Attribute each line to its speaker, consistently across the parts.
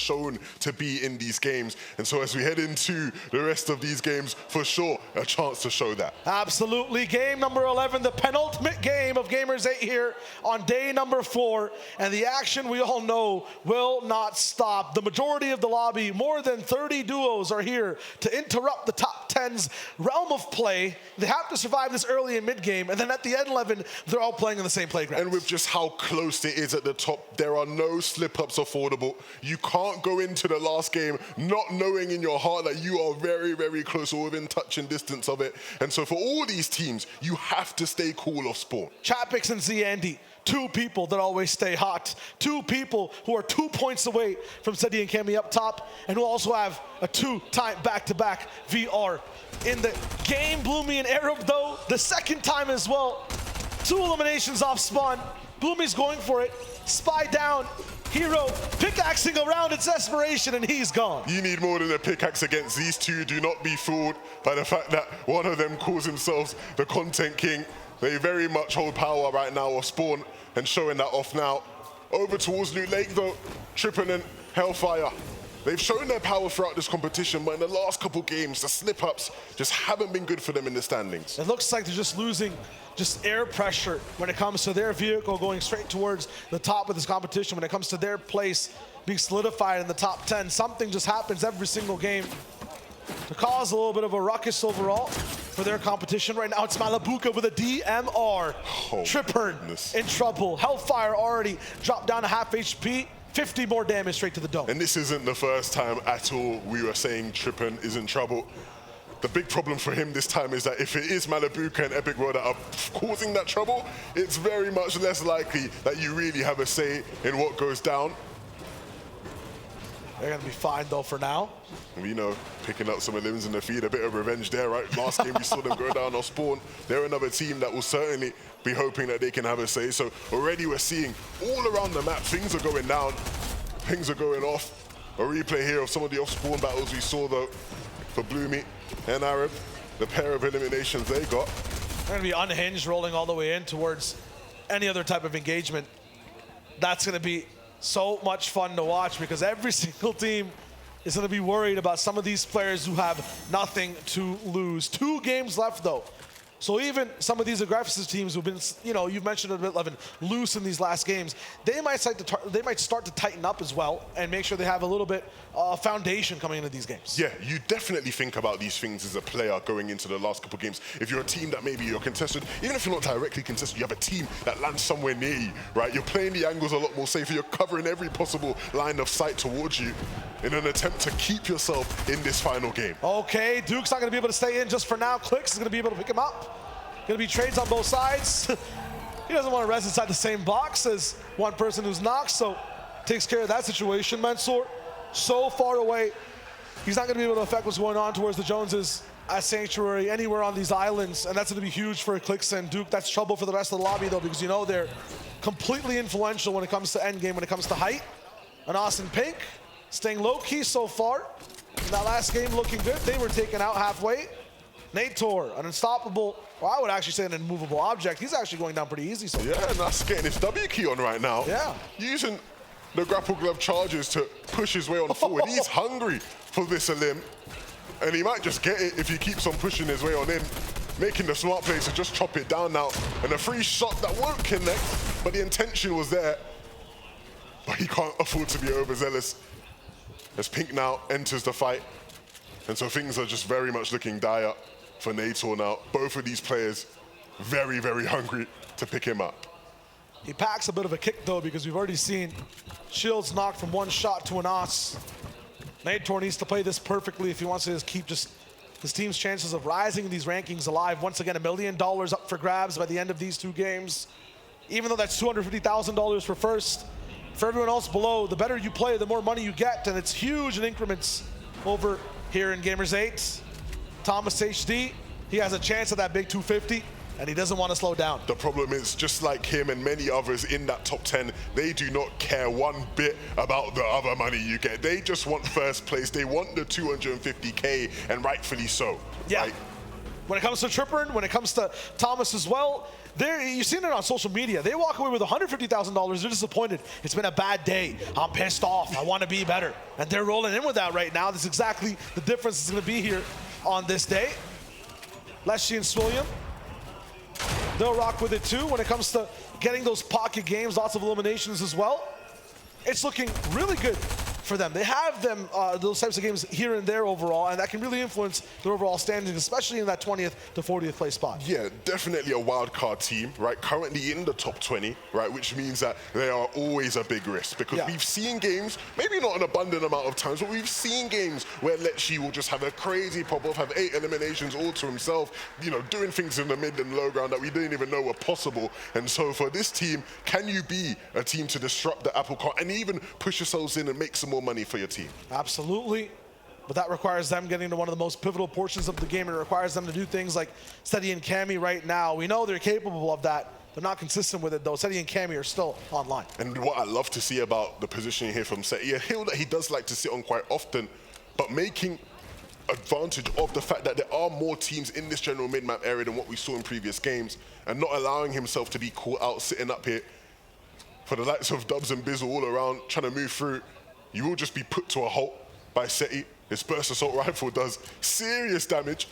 Speaker 1: shown to be in these games. And so as we head into the rest of these games, for sure, a chance to show that.
Speaker 2: Absolutely. Game number 11, the penultimate game of Gamers8 here on day number 4. And the action, we all know, will not stop. The majority of the lobby, more than 30 duos, are here to interrupt the top 10's realm of play. They have to survive this early and mid game, and then at the end 11, they're all playing in the same playground.
Speaker 1: And with just how close it is at the top, there are no slip-ups affordable. You can't go into the last game not knowing in your heart that you are very, very close or within touching distance of it. And so for all these teams, you have to stay cool off spawn.
Speaker 2: Chapix and Z-Andy, 2 people that always stay hot. 2 people who are 2 points away from Seti and Kemi up top, and who also have a 2-time back-to-back VR. In the game, Bloomy and Arab, though, the second time as well. 2 eliminations off spawn. Bloomy's going for it. Spy down. Hero pickaxing around its desperation, and he's gone.
Speaker 1: You need more than a pickaxe against these 2. Do not be fooled by the fact that one of them calls themselves the content king. They very much hold power right now off spawn, and showing that off now. Over towards Loot Lake though, Trippin and Hellfire. They've shown their power throughout this competition, but in the last couple games, the slip-ups just haven't been good for them in the standings.
Speaker 2: It looks like they're just losing air pressure when it comes to their vehicle going straight towards the top of this competition. When it comes to their place being solidified in the top 10, something just happens every single game to cause a little bit of a ruckus overall for their competition. Right now, it's Malabuka with a DMR.
Speaker 1: Oh,
Speaker 2: Tripper in trouble. Hellfire already dropped down to half HP. 50 more damage straight to the dome.
Speaker 1: And this isn't the first time at all we were saying Trippin is in trouble. The big problem for him this time is that if it is Malabuka and Epic World that are causing that trouble, it's very much less likely that you really have a say in what goes down.
Speaker 2: They're gonna be fine though for now.
Speaker 1: We know, picking up some of limbs in the feed, a bit of revenge there, right? Last game we saw them go down off spawn. They're another team that will certainly be hoping that they can have a say. So already we're seeing all around the map, things are going down, things are going off. A replay here of some of the off-spawn battles we saw though for Bloomy and Arab, the pair of eliminations they got.
Speaker 2: They're gonna be unhinged, rolling all the way in towards any other type of engagement. That's gonna be so much fun to watch, because every single team is going to be worried about some of these players who have nothing to lose. 2 games left though. So even some of these aggressive teams who've been, you know, you've mentioned it a bit, Levin, loose in these last games, they might start to tighten up as well and make sure they have a little bit foundation coming into these games.
Speaker 1: Yeah, you definitely think about these things as a player going into the last couple games. If you're a team that maybe you're contested, even if you're not directly contested, you have a team that lands somewhere near you, right? You're playing the angles a lot more safer. You're covering every possible line of sight towards you in an attempt to keep yourself in this final game.
Speaker 2: Okay, Duke's not going to be able to stay in just for now. Clicks is going to be able to pick him up. Going to be trades on both sides. He doesn't want to rest inside the same box as one person who's knocked, so takes care of that situation. Mansoor, so far away. He's not going to be able to affect what's going on towards the Joneses at Sanctuary anywhere on these islands, and that's going to be huge for Eclipse and Duke. That's trouble for the rest of the lobby, though, because you know they're completely influential when it comes to endgame, when it comes to height. And Austin Pink staying low-key so far. In that last game looking good. They were taken out halfway. Nator, an unstoppable, well, I would actually say an immovable object. He's actually going down pretty easy so far.
Speaker 1: Yeah, and that's getting his W key on right now.
Speaker 2: Yeah.
Speaker 1: Using the grapple glove charges to push his way on forward. He's hungry for this elim, and he might just get it if he keeps on pushing his way on in, making the smart play to just chop it down now. And a free shot that won't connect, but the intention was there. But he can't afford to be overzealous as Pink now enters the fight. And so things are just very much looking dire for Nator now. Both of these players very, very hungry to pick him up.
Speaker 2: He packs a bit of a kick though, because we've already seen shields knocked from one shot to an os. Nator needs to play this perfectly if he wants to just keep his team's chances of rising in these rankings alive. Once again, $1 million up for grabs by the end of these 2 games. Even though that's $250,000 for first. For everyone else below, the better you play, the more money you get, and it's huge in increments over here in Gamers8. Thomas HD, he has a chance at that big 250, and he doesn't want to slow down.
Speaker 1: The problem is, just like him and many others in that top 10, they do not care one bit about the other money you get. They just want first place. They want the 250K, and rightfully so.
Speaker 2: Yeah.
Speaker 1: Right?
Speaker 2: When it comes to Tripper, when it comes to Thomas as well, you've seen it on social media. They walk away with $150,000. They're disappointed. It's been a bad day. I'm pissed off. I want to be better. And they're rolling in with that right now. That's exactly the difference that's going to be here on this day. Leshy and Swilliam, they'll rock with it too. When it comes to getting those pocket games, lots of eliminations as well, it's looking really good for them. They have them those types of games here and there overall, and that can really influence their overall standings, especially in that 20th to 40th place spot.
Speaker 1: Yeah, definitely a wild card team, right? Currently in the top 20, right? Which means that they are always a big risk because we've seen games, maybe not an abundant amount of times, but we've seen games where Lecce will just have a crazy pop-off, have 8 eliminations all to himself, you know, doing things in the mid and low ground that we didn't even know were possible. And so for this team, can you be a team to disrupt the apple cart and even push yourselves in and make some more money for your team?
Speaker 2: Absolutely. But that requires them getting to one of the most pivotal portions of the game, and it requires them to do things like Steady and Cammy right now. We know they're capable of that. They're not consistent with it, though. Steady and Cammy are still online.
Speaker 1: And what I love to see about the positioning here from Seti, a hill that he does like to sit on quite often, but making advantage of the fact that there are more teams in this general mid-map area than what we saw in previous games, and not allowing himself to be caught out sitting up here. For the likes of Dubs and Bizzle all around trying to move through, you will just be put to a halt by Seti. His burst assault rifle does serious damage,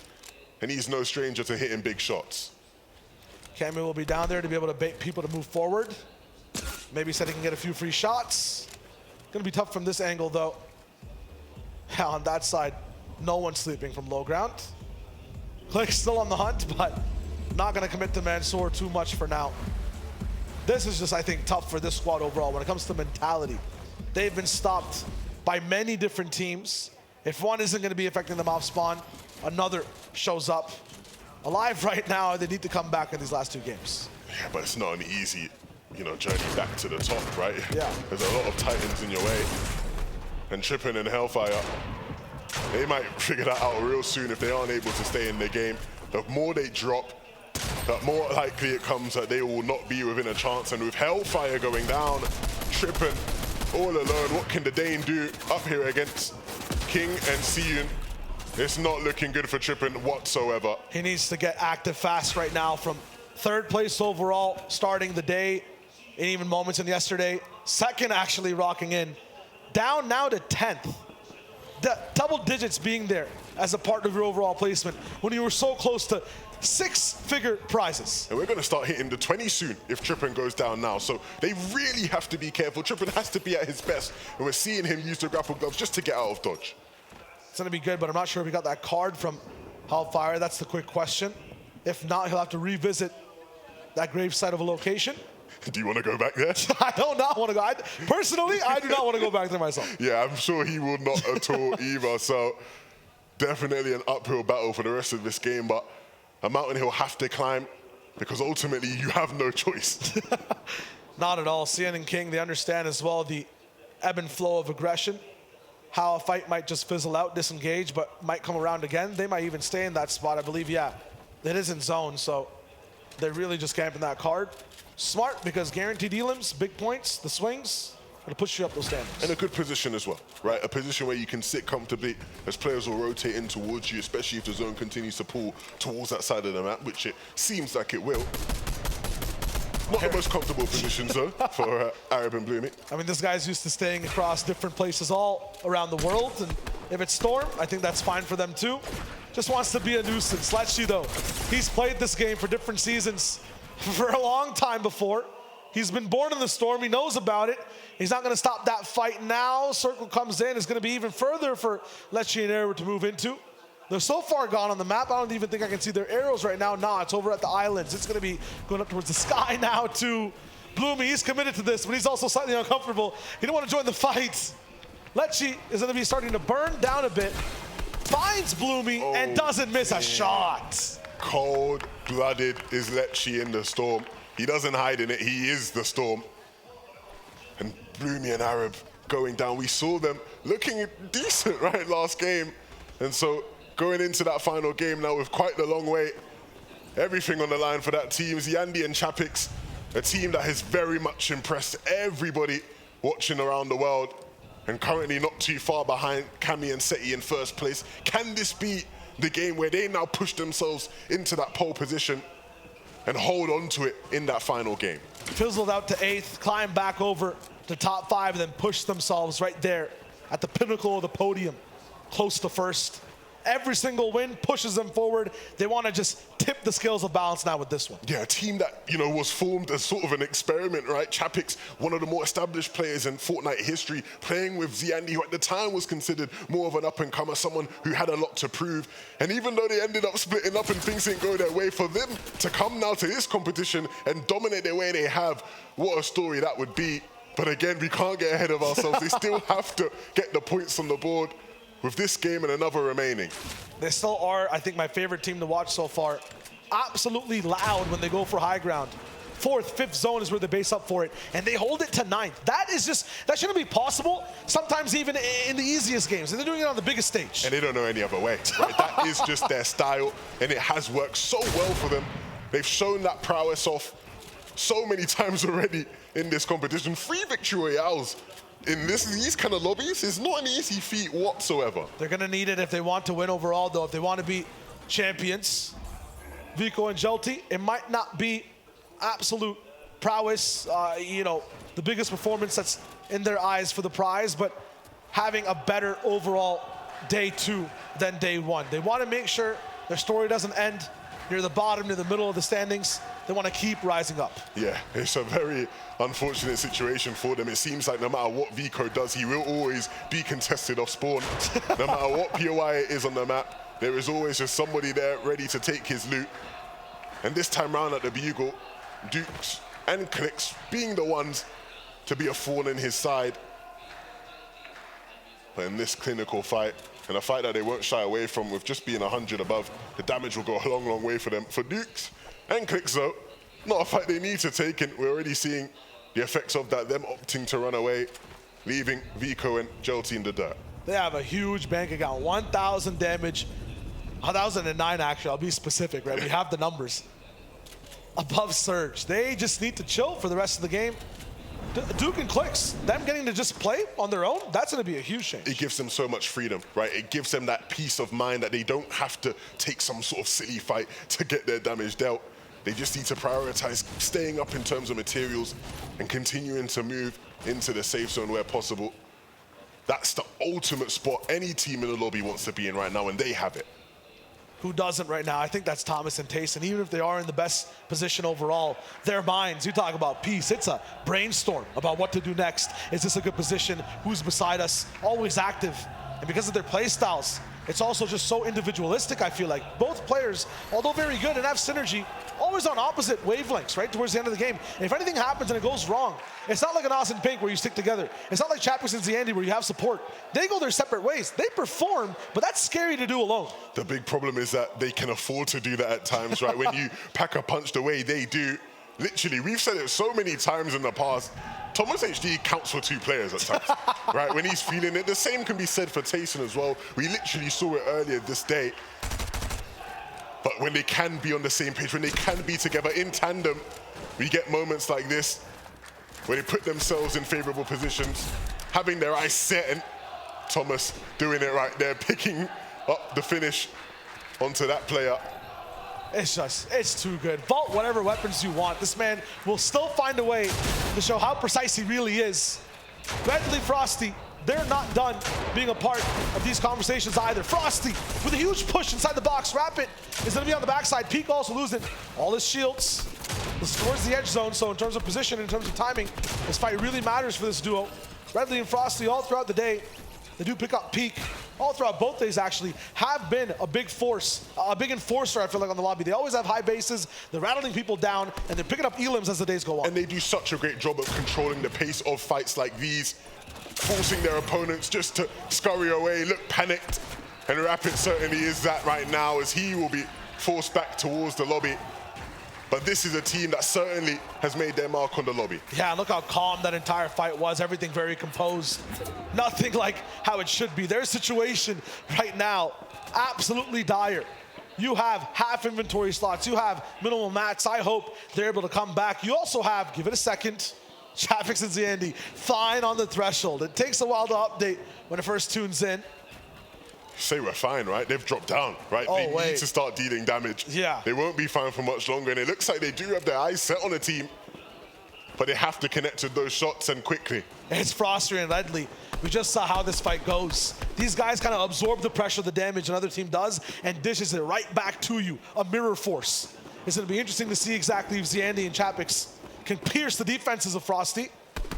Speaker 1: and he's no stranger to hitting big shots.
Speaker 2: Cammy will be down there to be able to bait people to move forward. Maybe Seti can get a few free shots. Gonna be tough from this angle, though. Yeah, on that side, no one's sleeping from low ground. Click still on the hunt, but not gonna commit to Mansoor too much for now. This is just, I think, tough for this squad overall when it comes to mentality. They've been stopped by many different teams. If one isn't going to be affecting them off spawn, another shows up. Alive right now, they need to come back in these last 2 games.
Speaker 1: Yeah, but it's not an easy, you know, journey back to the top, right?
Speaker 2: Yeah.
Speaker 1: There's a lot of titans in your way. And Trippin and Hellfire, they might figure that out real soon if they aren't able to stay in the game. The more they drop, the more likely it comes that they will not be within a chance. And with Hellfire going down, Trippin all alone, what can the Dane do up here against King and Siyun? It's not looking good for Trippin whatsoever.
Speaker 2: He needs to get active fast right now from 3rd place overall, starting the day in even moments in yesterday. 2nd actually rocking in. Down now to 10th. The double digits being there as a part of your overall placement when you were so close to 6-figure prizes.
Speaker 1: And we're going to start hitting the 20 soon if Trippin goes down now. So they really have to be careful. Trippin has to be at his best. And we're seeing him use the grapple gloves just to get out of dodge.
Speaker 2: It's going to be good, but I'm not sure if he got that card from Hellfire. That's the quick question. If not, he'll have to revisit that gravesite of a location.
Speaker 1: Do you want to go back there?
Speaker 2: I do not want to go. Personally, I do not want to go back there myself.
Speaker 1: Yeah, I'm sure he will not at all either. So definitely an uphill battle for the rest of this game, but a mountain he'll have to climb because ultimately you have no choice.
Speaker 2: Not at all. Cian and King, they understand as well the ebb and flow of aggression, how a fight might just fizzle out, disengage, but might come around again. They might even stay in that spot. I believe, yeah, it is in zone, so they're really just camping that card. Smart, because guaranteed elims, big points, the swings, gonna push you up those standings.
Speaker 1: In a good position as well, right? A position where you can sit comfortably as players will rotate in towards you, especially if the zone continues to pull towards that side of the map, which it seems like it will. Not the most comfortable positions, though, for Arab and Bloomy.
Speaker 2: I mean, this guy's used to staying across different places all around the world, and if it's Storm, I think that's fine for them too. Just wants to be a nuisance. Lecce, though, he's played this game for different seasons for a long time before. He's been born in the Storm. He knows about it. He's not going to stop that fight now. Circle comes in. It's going to be even further for Lecce and Arrow to move into. They're so far gone on the map, I don't even think I can see their arrows right now. Nah, it's over at the islands. It's going to be going up towards the sky now to Bloomy. He's committed to this, but he's also slightly uncomfortable. He don't want to join the fight. Lecce is going to be starting to burn down a bit. Finds Bloomy and doesn't miss a shot.
Speaker 1: Cold-blooded is Lecce in the Storm. He doesn't hide in it. He is the Storm. And Bloomy and Arab going down. We saw them looking decent, right, last game. And so going into that final game now with quite the long wait, everything on the line for that team. Yandy and Chapix, a team that has very much impressed everybody watching around the world and currently not too far behind Cammy and Seti in first place. Can this be the game where they now push themselves into that pole position and hold on to it in that final game.
Speaker 2: Fizzled out to 8th, climb back over to top 5, and then push themselves right there at the pinnacle of the podium, close to 1st. Every single win pushes them forward. They want to just tip the scales of balance now with this one.
Speaker 1: Yeah, a team that, was formed as sort of an experiment, right? Chapik's one of the more established players in Fortnite history, playing with Ziandi, who at the time was considered more of an up-and-comer, someone who had a lot to prove. And even though they ended up splitting up and things didn't go their way, for them to come now to this competition and dominate the way they have, what a story that would be. But again, we can't get ahead of ourselves. They still have to get the points on the board with this game and another remaining.
Speaker 2: They still are, I think, my favorite team to watch so far. Absolutely loud when they go for high ground. 4th, 5th zone is where they base up for it, and they hold it to 9th. That shouldn't be possible, sometimes even in the easiest games, and they're doing it on the biggest stage.
Speaker 1: And they don't know any other way, right? That is just their style, and it has worked so well for them. They've shown that prowess off so many times already in this competition. 3 victory royales in these kind of lobbies is not an easy feat whatsoever.
Speaker 2: They're gonna need it if they want to win overall, though. If they want to be champions, Vico and Jelty, it might not be absolute prowess, the biggest performance that's in their eyes for the prize, but having a better overall day 2 than day 1. They want to make sure their story doesn't end near the bottom, near the middle of the standings. They want to keep rising up. Yeah,
Speaker 1: it's a very unfortunate situation for them. It seems like no matter what Vico does, he will always be contested off spawn. No matter what POI it is on the map, there is always just somebody there ready to take his loot. And this time round at the Bugle, Dukes and Clicks being the ones to be a thorn in his side. But in this clinical fight, and a fight that they won't shy away from with just being 100 above, the damage will go a long, long way for them. For Dukes and Clicks though, not a fight they need to take, and we're already seeing the effects of that, them opting to run away, leaving Vico and Jelty in the dirt.
Speaker 2: They have a huge bank account, 1,000 damage, 1,009 actually, I'll be specific, right? We have the numbers. Above Surge. They just need to chill for the rest of the game. Duke and Clicks, them getting to just play on their own, that's going to be a huge change.
Speaker 1: It gives them so much freedom, right? It gives them that peace of mind that they don't have to take some sort of silly fight to get their damage dealt. They just need to prioritize staying up in terms of materials and continuing to move into the safe zone where possible. That's the ultimate spot any team in the lobby wants to be in right now, and they have it.
Speaker 2: Who doesn't right now? I think that's Thomas and Tayson. Even if they are in the best position overall, their minds, you talk about peace, it's a brainstorm about what to do next. Is this a good position? Who's beside us? Always active. And because of their play styles, it's also just so individualistic, I feel like. Both players, although very good and have synergy, always on opposite wavelengths, right, towards the end of the game. And if anything happens and it goes wrong, it's not like an Oz and Pink where you stick together. It's not like Chapik and Ziandi where you have support. They go their separate ways. They perform, but that's scary to do alone.
Speaker 1: The big problem is that they can afford to do that at times, right? When you pack a punch the way they do, literally, we've said it so many times in the past, Thomas HD counts for 2 players at times, right? When he's feeling it. The same can be said for Tayson as well. We literally saw it earlier this day. But when they can be on the same page, when they can be together in tandem, we get moments like this where they put themselves in favorable positions, having their eyes set, and Thomas doing it right there, picking up the finish onto that player.
Speaker 2: It's too good. Vault whatever weapons you want. This man will still find a way to show how precise he really is. Bradley, Frosty, they're not done being a part of these conversations either. Frosty with a huge push inside the box. Rapid is going to be on the backside. Peak also losing all his shields. This is towards the edge zone, so in terms of position, in terms of timing, this fight really matters for this duo. Bradley and Frosty all throughout the day. They do pick up Peak. All throughout both days, actually, have been a big force, a big enforcer, I feel like, on the lobby. They always have high bases, they're rattling people down, and they're picking up elims as the days go on.
Speaker 1: And they do such a great job of controlling the pace of fights like these, forcing their opponents just to scurry away, look panicked. And Rapid certainly is that right now, as he will be forced back towards the lobby. But this is a team that certainly has made their mark on the lobby.
Speaker 2: Yeah, look how calm that entire fight was. Everything very composed. Nothing like how it should be. Their situation right now, absolutely dire. You have half inventory slots. You have minimal mats. I hope they're able to come back. You also have, give it a second, Chapik and Ziandi fine on the threshold. It takes a while to update when it first tunes in.
Speaker 1: say we're fine, right? They've dropped down, right? They need to start dealing damage.
Speaker 2: Yeah.
Speaker 1: They won't be fine for much longer, and it looks like they do have their eyes set on a team, but they have to connect with those shots and quickly.
Speaker 2: It's Froster and Ledley. We just saw how this fight goes. These guys kind of absorb the pressure, the damage another team does, and dishes it right back to you. A mirror force. It's going to be interesting to see exactly if Ziandi and Chapix can pierce the defenses of Frosty.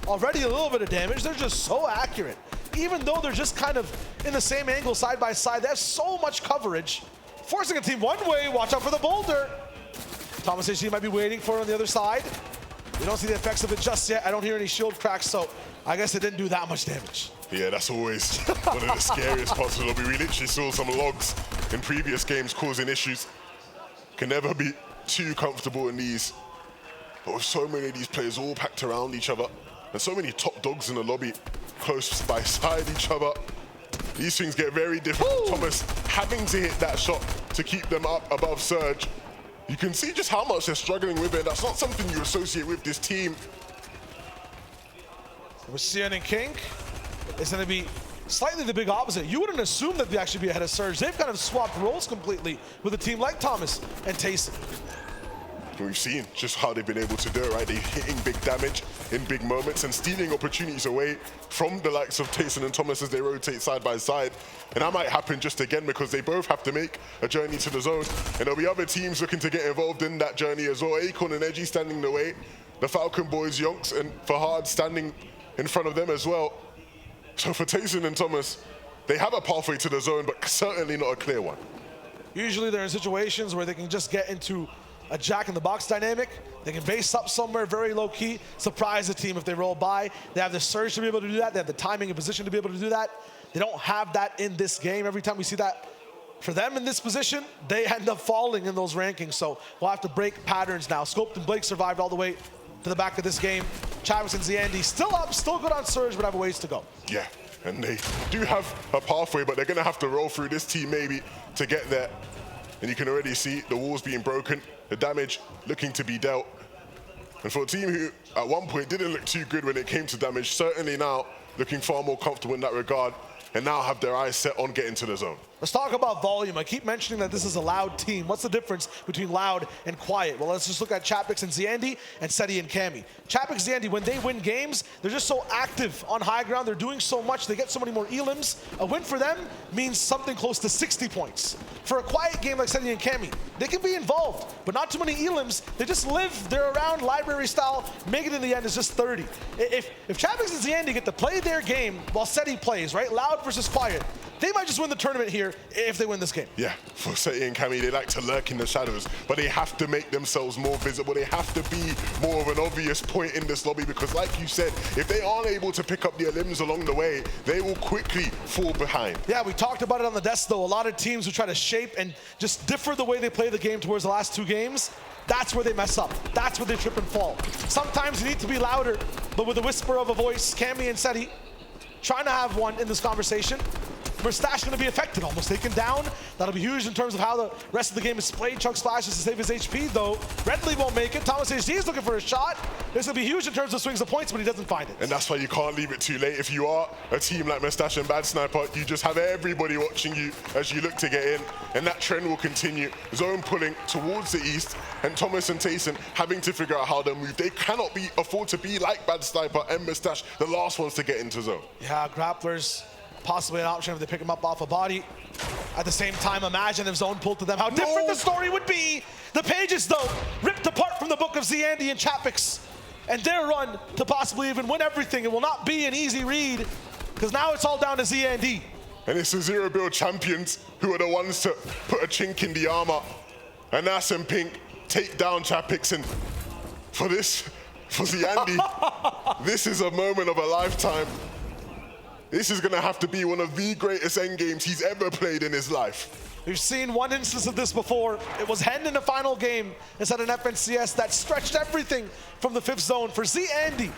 Speaker 2: Already a little bit of damage. They're just so accurate. Even though they're just kind of in the same angle side by side, they have so much coverage. Forcing a team one way. Watch out for the boulder. Thomas HG might be waiting for it on the other side. We don't see the effects of it just yet. I don't hear any shield cracks, so I guess it didn't do that much damage.
Speaker 1: Yeah, that's always one of the scariest parts of the lobby. We literally saw some logs in previous games causing issues. Can never be too comfortable in these. But with so many of these players all packed around each other, and so many top dogs in the lobby close by side each other, these things get very difficult. Thomas having to hit that shot to keep them up above Surge. You can see just how much they're struggling with it. That's not something you associate with this team.
Speaker 2: With Cian and King, it's going to be slightly the big opposite. You wouldn't assume that they'd actually be ahead of Surge. They've kind of swapped roles completely with a team like Thomas and Tayson.
Speaker 1: We've seen just how they've been able to do it, right? They're hitting big damage in big moments and stealing opportunities away from the likes of Tayson and Thomas as they rotate side by side. And that might happen just again because they both have to make a journey to the zone. And there'll be other teams looking to get involved in that journey as well. Acorn and Edgy standing in the way. The Falcon boys, Yonks and Fahad standing in front of them as well. So for Tayson and Thomas, they have a pathway to the zone, but certainly not a clear one.
Speaker 2: Usually they're in situations where they can just get into a jack-in-the-box dynamic. They can base up somewhere very low-key, surprise the team if they roll by. They have the surge to be able to do that. They have the timing and position to be able to do that. They don't have that in this game. Every time we see that for them in this position, they end up falling in those rankings. So we'll have to break patterns now. Scoped and Blake survived all the way to the back of this game. Chapix and Ziandi still up, still good on surge, but have a ways to go.
Speaker 1: Yeah, and they do have a pathway, but they're going to have to roll through this team maybe to get there. And you can already see the walls being broken, the damage looking to be dealt. And for a team who at one point didn't look too good when it came to damage, certainly now looking far more comfortable in that regard, and now have their eyes set on getting to the zone.
Speaker 2: Let's talk about volume. I keep mentioning that this is a loud team. What's the difference between loud and quiet? Well, let's just look at Chapix and Ziandi and Seti and Cammy. Chapix, Ziandi, when they win games, they're just so active on high ground. They're doing so much. They get so many more elims. A win for them means something close to 60 points. For a quiet game like Seti and Cammy, they can be involved, but not too many elims. They just live. They're around library style. Make it in the end is just 30. If Chapix and Ziandi get to play their game while Seti plays, right? Loud versus quiet, they might just win the tournament here if they win this game.
Speaker 1: Yeah, for Seti and Cammy, they like to lurk in the shadows, but they have to make themselves more visible. They have to be more of an obvious point in this lobby because, like you said, if they aren't able to pick up their limbs along the way, they will quickly fall behind.
Speaker 2: Yeah, we talked about it on the desk, though. A lot of teams who try to shape and just differ the way they play the game towards the last two games, that's where they mess up. That's where they trip and fall. Sometimes you need to be louder, but with a whisper of a voice, Cammy and Seti trying to have one in this conversation. Mustache going to be affected, almost taken down. That'll be huge in terms of how the rest of the game is played. Chuck splashes to save his HP, though. Redley won't make it. Thomas HD is looking for a shot. This will be huge in terms of swings of points, but he doesn't find it.
Speaker 1: And that's why you can't leave it too late. If you are a team like Mustache and Bad Sniper, you just have everybody watching you as you look to get in, and that trend will continue. Zone pulling towards the east, and Thomas and Tayson having to figure out how to move. They cannot afford to be like Bad Sniper and Mustache, the last ones to get into zone.
Speaker 2: Yeah, grapplers. Possibly an option if they pick him up off a body. At the same time, imagine if zone pulled to them, how different the story would be. The pages, though, ripped apart from the book of Ziandi and Chapix, and their run to possibly even win everything. It will not be an easy read, because now it's all down to Ziandi.
Speaker 1: And it's the zero build champions who are the ones to put a chink in the armor. And Nas and Pink take down Chapix, and for Ziandi, this is a moment of a lifetime. This is going to have to be one of the greatest endgames he's ever played in his life.
Speaker 2: We've seen one instance of this before. It was Hen in the final game instead of an FNCS that stretched everything from the fifth zone. For Ziandi,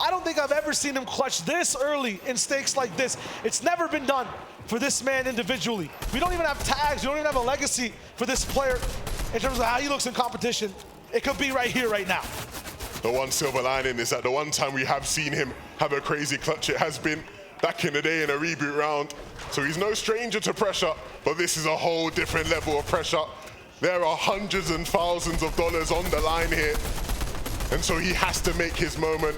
Speaker 2: I don't think I've ever seen him clutch this early in stakes like this. It's never been done for this man individually. We don't even have tags. We don't even have a legacy for this player in terms of how he looks in competition. It could be right here, right now.
Speaker 1: The one silver lining is that the one time we have seen him have a crazy clutch, it has been back in the day in a reboot round. So he's no stranger to pressure, but this is a whole different level of pressure. There are hundreds and thousands of dollars on the line here. And so he has to make his moment.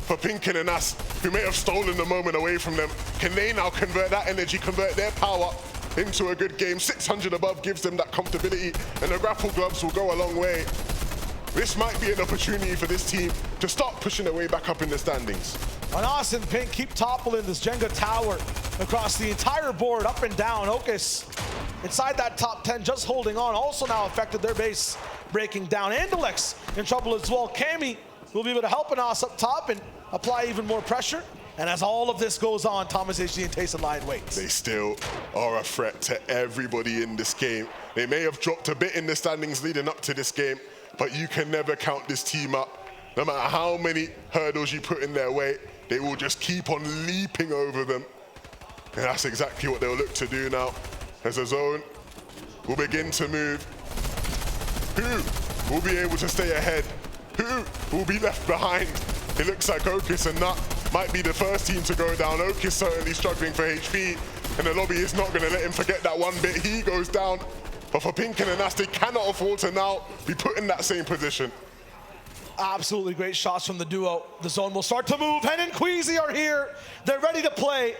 Speaker 1: For Pinkin and Nas, who may have stolen the moment away from them, can they now convert that energy, convert their power into a good game? 600 above gives them that comfortability, and the grapple gloves will go a long way. This might be an opportunity for this team to start pushing their way back up in the standings.
Speaker 2: And Nas and Pink keep toppling this Jenga tower across the entire board, up and down. Okus inside that top 10, just holding on. Also now affected their base, breaking down. Andalex in trouble as well. Cammy will be able to help Nas up top and apply even more pressure. And as all of this goes on, Thomas HD and Tayson lying wait.
Speaker 1: They still are a threat to everybody in this game. They may have dropped a bit in the standings leading up to this game, but you can never count this team up. No matter how many hurdles you put in their way, they will just keep on leaping over them. And that's exactly what they'll look to do now. As a zone will begin to move. Who will be able to stay ahead? Who will be left behind? It looks like Okus and Nut might be the first team to go down. Okus certainly struggling for HP, and the lobby is not going to let him forget that one bit. He goes down. But for Pinkin and Nas, they cannot afford to now be put in that same position.
Speaker 2: Absolutely great shots from the duo. The zone will start to move. Hen and Queasy are here. They're ready to play.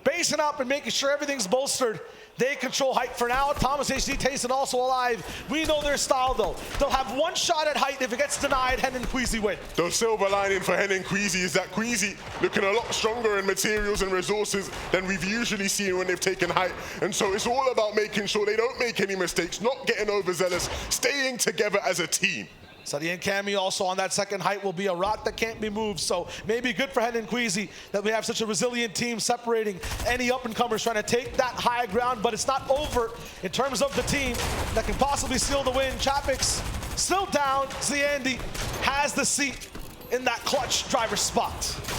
Speaker 2: Basing up and making sure everything's bolstered. They control height for now. Thomas HD, Tayson also alive. We know their style though. They'll have one shot at height. If it gets denied, Hen and Queasy win.
Speaker 1: The silver lining for Hen and Queasy is that Queasy looking a lot stronger in materials and resources than we've usually seen when they've taken height. And so it's all about making sure they don't make any mistakes, not getting overzealous, staying together as a team.
Speaker 2: Sadi and Cammy also on that second height will be a rock that can't be moved. So maybe good for Hen and Queasy that we have such a resilient team separating any up-and-comers trying to take that high ground. But it's not over in terms of the team that can possibly seal the win. Chapix still down. Ziandi has the seat in that clutch driver spot.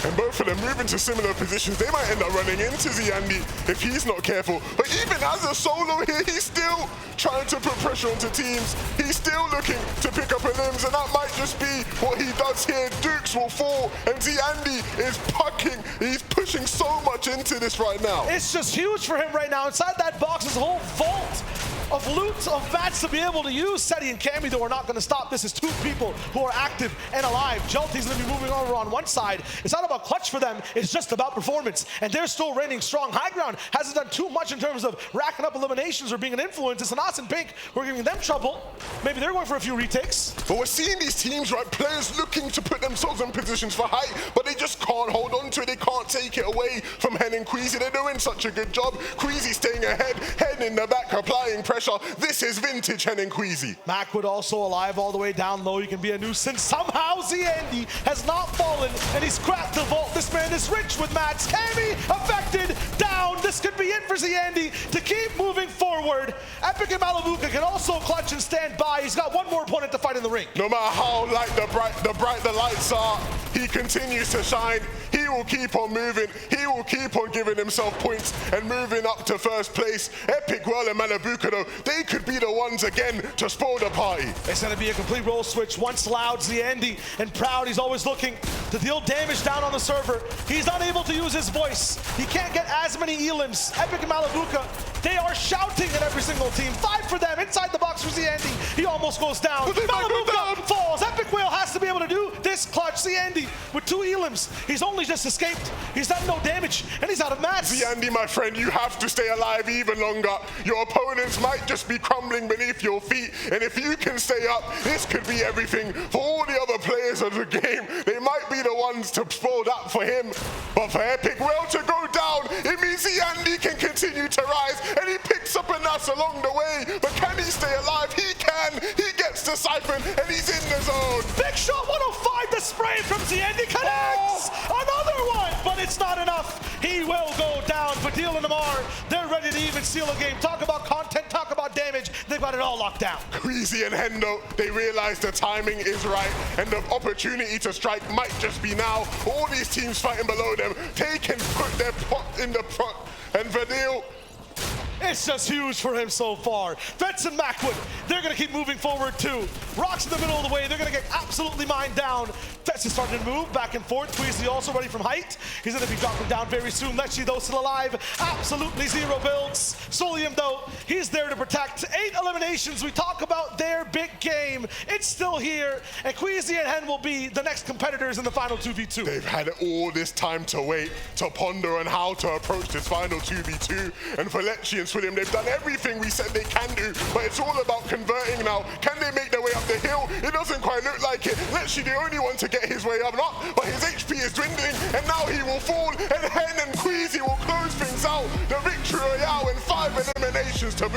Speaker 1: And both of them move into similar positions. They might end up running into Ziandi if he's not careful. But even as a solo here, he's still trying to put pressure onto teams. He's still looking to pick up a limbs, and that might just be what he does here. Dukes will fall, and Ziandi is pucking. He's pushing so much into this right now.
Speaker 2: It's just huge for him right now. Inside that box is a whole vault of loot, of mats to be able to use. Seti and Cammy, though, are not going to stop. This is two people who are active and alive. Jelty's going to be moving over on one side. It's not about clutch for them. It's just about performance. And they're still reigning strong. High ground hasn't done too much in terms of racking up eliminations or being an influence. It's Nas and Pink who are giving them trouble. Maybe they're going for a few retakes.
Speaker 1: But we're seeing these teams, right? Players looking to put themselves in positions for height, but they just can't hold on to it. They can't take it away from Hen and Queasy. They're doing such a good job. Queasy staying ahead, Hen in the back, applying pressure. This is vintage Hen and Queasy.
Speaker 2: Macwood also alive all the way down low. You can be a nuisance. Somehow Ziandi has not fallen, and he's cracked the vault. This man is rich with mats. Cammy affected, down. This could be it for Ziandi to keep moving forward. Epic and Malabuka can also clutch and stand by. He's got one more opponent to fight in the ring.
Speaker 1: No matter how light the lights are, he continues to shine. He will keep on moving. He will keep on giving himself points and moving up to first place. Epic, well, and Malabuka, though, they could be the ones again to spoil the party.
Speaker 2: It's going to be a complete role switch. Once loud, Ziandi and proud. He's always looking to deal damage down on the server. He's unable to use his voice. He can't get as many elims. Epic and Malabuka, they are shouting at every single team. 5 for them inside the box for Ziandi. He almost goes down. Malabuka falls. Epic Whale has to be able to do this clutch. Ziandi with 2 elims. He's only just escaped. He's done no damage, and he's out of mats.
Speaker 1: Ziandi, my friend, you have to stay alive even longer. Your opponents might just be crumbling beneath your feet, and if you can stay up, this could be everything for all the other players of the game. They might be the ones to spoil that for him, but for Epic Whale to go down, it means Ziandi can continue to rise, and he picks up a Nas along the way. But can he stay alive? He can. He gets to Siphon, and he's in the zone.
Speaker 2: Big shot 105, the spray from Ziandi connects. Another one, but it's not enough. He will go down. Fadil and Amar, they're ready to even seal a game. Talk about content, talk about damage. They've got it all locked down.
Speaker 1: Queasy and Hendo, they realize the timing is right, and the opportunity to strike might just be now. All these teams fighting below them, they can put their pot in the front, and Fadil,
Speaker 2: It's just huge for him so far. Fetz and Macwood, they're gonna keep moving forward too. Rocks in the middle of the way, they're gonna get absolutely mined down. Fetz is starting to move back and forth. Queasy also ready from height. He's gonna be dropping down very soon. Lexi though still alive. Absolutely zero builds. Solium though, he's there to protect. 8 eliminations. We talk about their big game. It's still here. And Queasy and Hen will be the next competitors in the final 2v2.
Speaker 1: They've had all this time to wait, to ponder on how to approach this final 2v2. And for Lexi and Swilliam, they've done everything we said they can do, but it's all about converting now. Can they make their way up the hill? It doesn't quite look like it. Lexi the only one to get his way up, not, but his HP is dwindling, and now he will fall, and Hen and Queasy will close things out. The victory royale in 5 eliminations to